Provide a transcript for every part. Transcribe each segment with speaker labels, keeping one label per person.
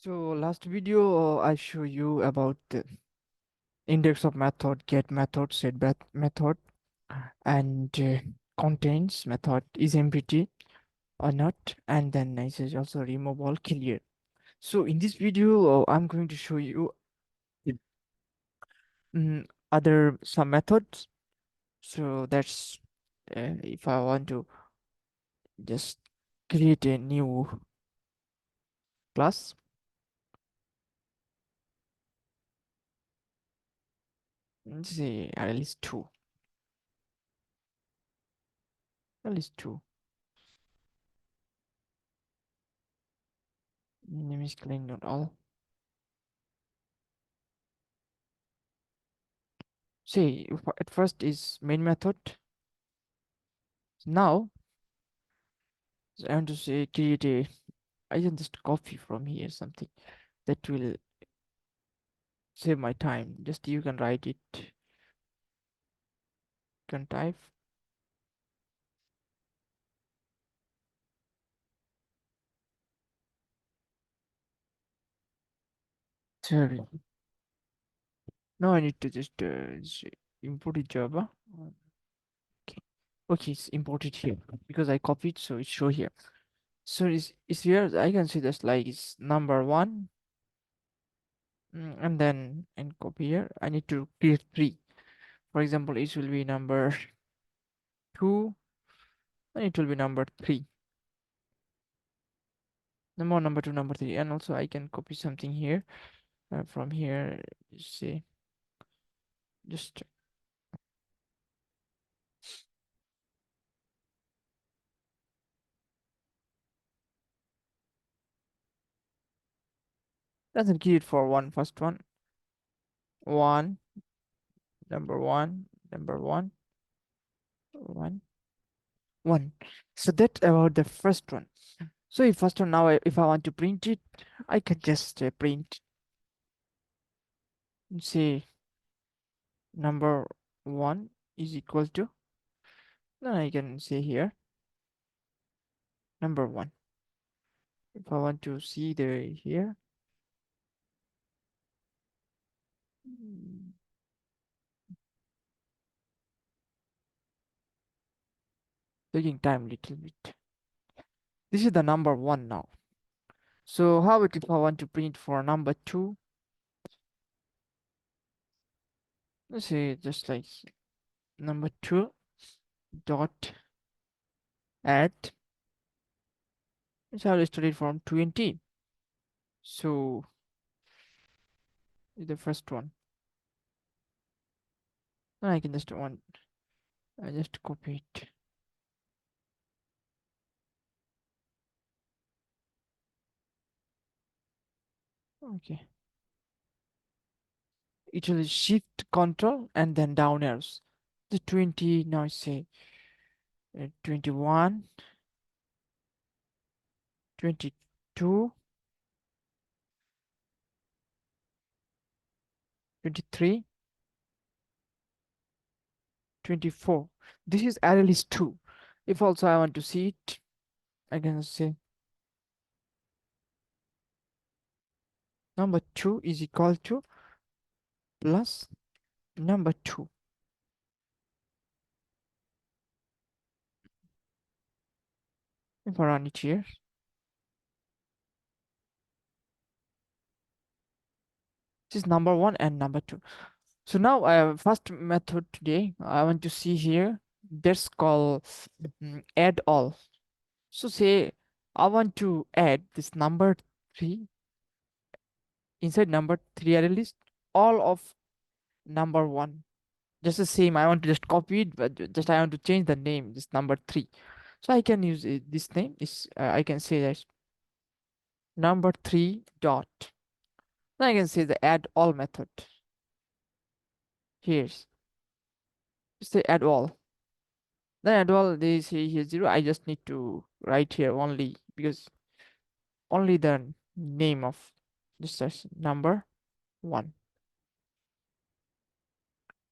Speaker 1: So last video I show you about the index of method, get method, method, and contains method is empty or not, and then I say also remove all clear. So in this video I'm going to show you other some methods. So that's if I want to just create a new class, let's say ArrayList 2, name is clean not all. See, at first is main method. Now I want to say create a. I can just copy from here something that will save my time. Just you can write it. You can type. Sorry. Now I need to just import it Java. Okay. Okay, it's imported here because I copied, so it's show here. So it's here. I can see this like it's number one, and then and copy here. I need to create three. For example, it will be number two, and it will be number three. Number two, number three, and also I can copy something here from here. See, just doesn't keep it for one first one. One, number one, number one, one, one. So that's about the first one. So if first one now, if I want to print it, I can just print. Say number one is equal to. Then I can say here number one. If I want to see the here. Taking time little bit. This is the number one now. So how about if I want to print for number two? Let's say just like number two dot add. Let's have studied from 20. So the first one. Then I can just I just copy it. Okay. It will shift control and then down arrows. The 20 now say 21, 22, 23, 24. This is ArrayList 2. If also I want to see it, I can say number 2 is equal to plus number 2. If I run it here, this is number 1 and number 2. So now first method today I want to see here. That's called add all. So say I want to add this number 3 inside number 3 array list, all of number 1. Just the same, I want to just copy it, but just I want to change the name, this number 3. So I can use this name is I can say that number 3 dot. Then I can say the add all method. Here's say add all. Then add all they say here 0. I just need to write here only because only the name of this is number 1.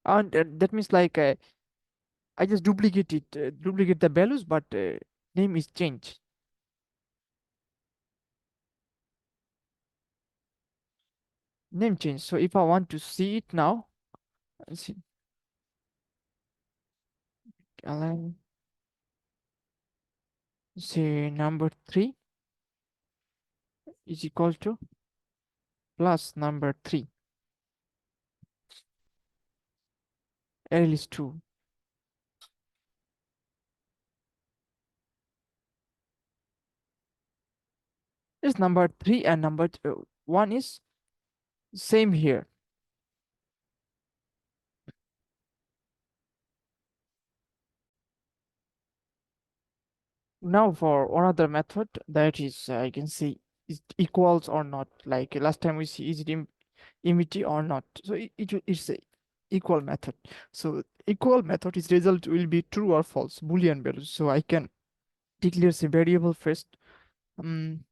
Speaker 1: And that means like I just duplicate it, duplicate the values, but name is changed. name change. So if I want to see it now, see, align, say number 3 is equal to plus number 3, ArrayList 2. This number 3 and number 1 is same here. Now for another method, that is I can see it equals or not. Like last time we see is it empty or not. So it's a equal method. So equal method is result will be true or false boolean values. So I can declare a variable first, um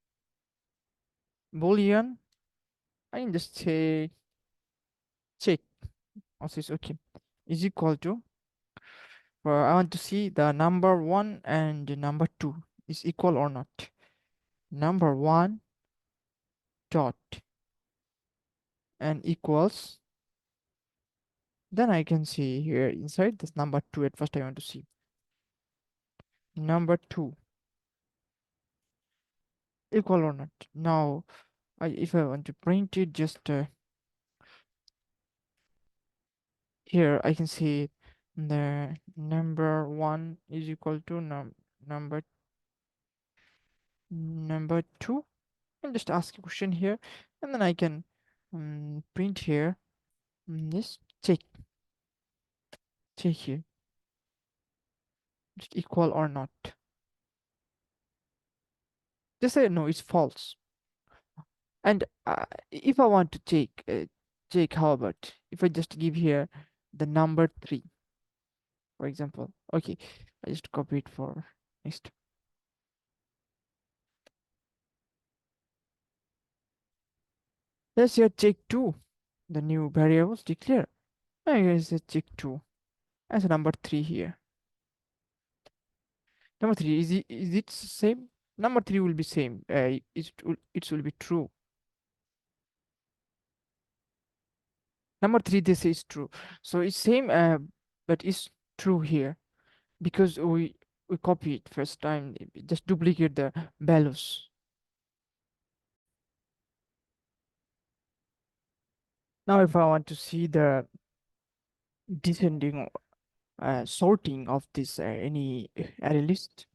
Speaker 1: boolean. I can just say check. Also is okay, is equal to, I want to see the number 1 and the number 2 is equal or not. Number 1 dot and equals, then I can see here inside this number 2. At first I want to see number 2 equal or not. Now if I want to print it, just here I can see the number 1 is equal to number number 2, and just ask a question here, and then I can print here, this check here, just equal or not. Just say no, it's false. And if I want to check, how about if I just give here the number 3, for example. Okay, I just copy it for next. Let's here check 2, the new variables declare. I guess check 2 as a number 3 here. Number 3, is it same? Number 3 will be same. It will be true. Number 3 they say is true. So it's same, but it's true here because we copy it first time, just duplicate the values. Now if I want to see the descending sorting of this any array list,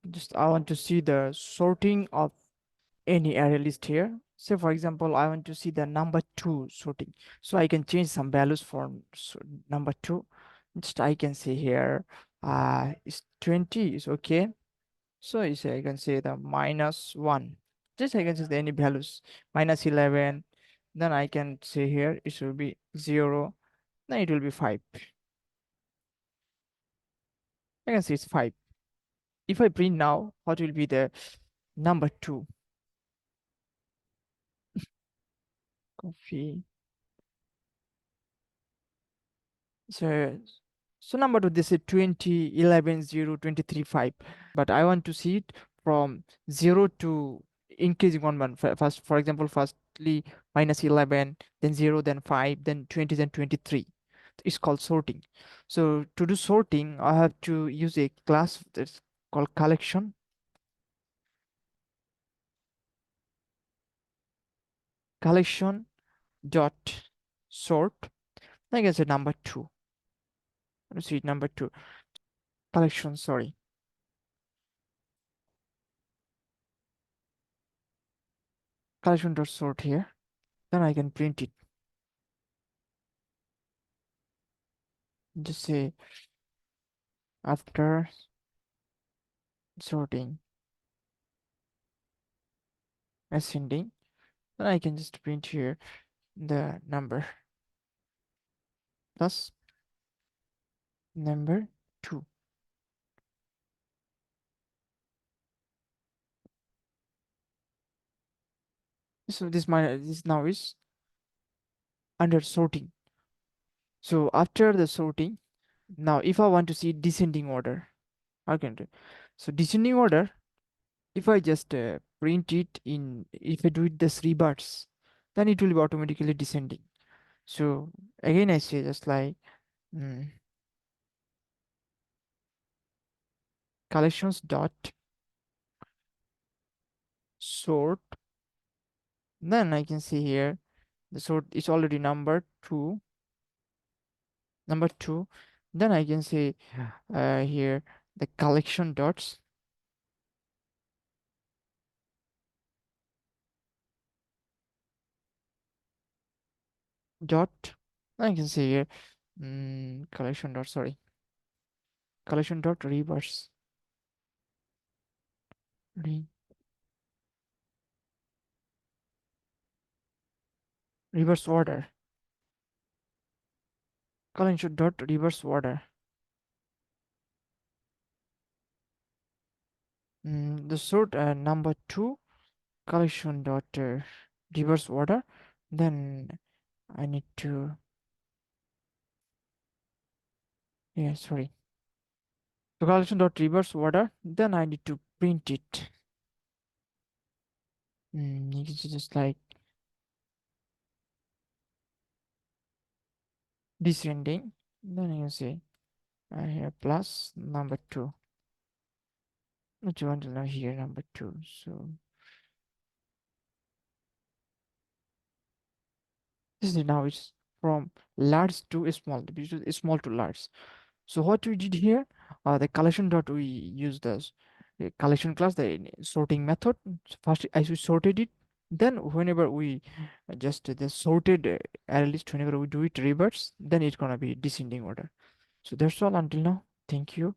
Speaker 1: just I want to see the sorting of any array list here. So for example, I want to see the number 2 sorting, so I can change some values for number 2. Just I can say here is 20 is okay. So I can say the -1, just I can say any values, -11, then I can say here it should be 0, then it will be 5. I can say it's 5. If I print now, what will be the number 2? Copy. So, number 2, this is 20, 11, 0, 23, 5. But I want to see it from 0 to increasing one. First, for example, firstly -11, then 0, then 5, then 20, then 23. It's called sorting. So to do sorting, I have to use a class that's called collection. Collection dot sort. I guess a number 2. Let's see number 2. Collection, sorry. Collection dot sort here. Then I can print it. Just say after sorting ascending. Then I can just print here the number plus number 2. So this now is under sorting. So after the sorting, now if I want to see descending order, how can I do? So descending order, if I just print it in, if I do it the 3 bars, then it will be automatically descending. So again I say just like mm, collections dot sort. Then I can see here the sort is already number two. Then I can say here the collection dot. I can say here collection dot, sorry, collection dot re, reverse order, collection dot reverse order. The sort number two, collection dot reverse order. Then I need to, yeah, sorry, so collection dot reverse order. Then I need to print it. It's just like descending. Then you can say I have plus number two. What you want to know here, number two. So this is now it's from large to small, which is small to large. So what we did here, the collection dot we use the collection class, the sorting method. So first, as we sorted it, then whenever we just the sorted array list, whenever we do it reverse, then it's gonna be descending order. So that's all until now. Thank you.